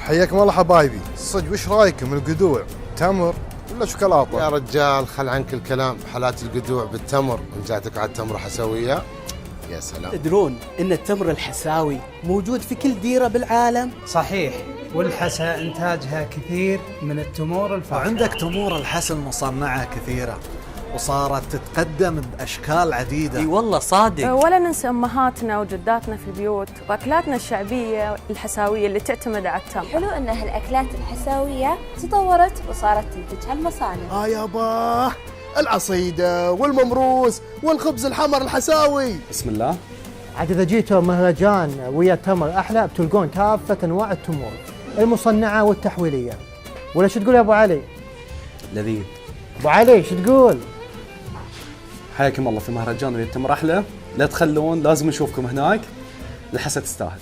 حياكم الله حبايبي. صدق وش رايكم القدوع تمر ولا شوكولاته؟ يا رجال خل عنك الكلام، حالات القدوع بالتمر، ان جاتك على التمر حسويه يا سلام. تدرون ان التمر الحساوي موجود في كل ديره بالعالم؟ صحيح، والحسا انتاجها كثير من التمور الفاخرة. وعندك تمور الحسا المصنعه كثيره وصارت تتقدم باشكال عديده. اي والله صادق. ولا ننسى امهاتنا وجداتنا في البيوت واكلاتنا الشعبيه الحساويه اللي تعتمد على التمر. حلو ان هالاكلات الحساويه تطورت وصارت تنتجها المصانع. يابا العصيده والممروس والخبز الحمر الحساوي. بسم الله. عاد إذا جيتوا مهرجان ويا تمر أحلى بتلقون كافة أنواع التمور المصنعة والتحويلية. ولا شو تقول يا أبو علي؟ لذيذ. أبو علي شو تقول؟ حياكم الله في مهرجان ويا التمر أحلى، لا تخلون، لازم نشوفكم هناك، الحسا تستاهل.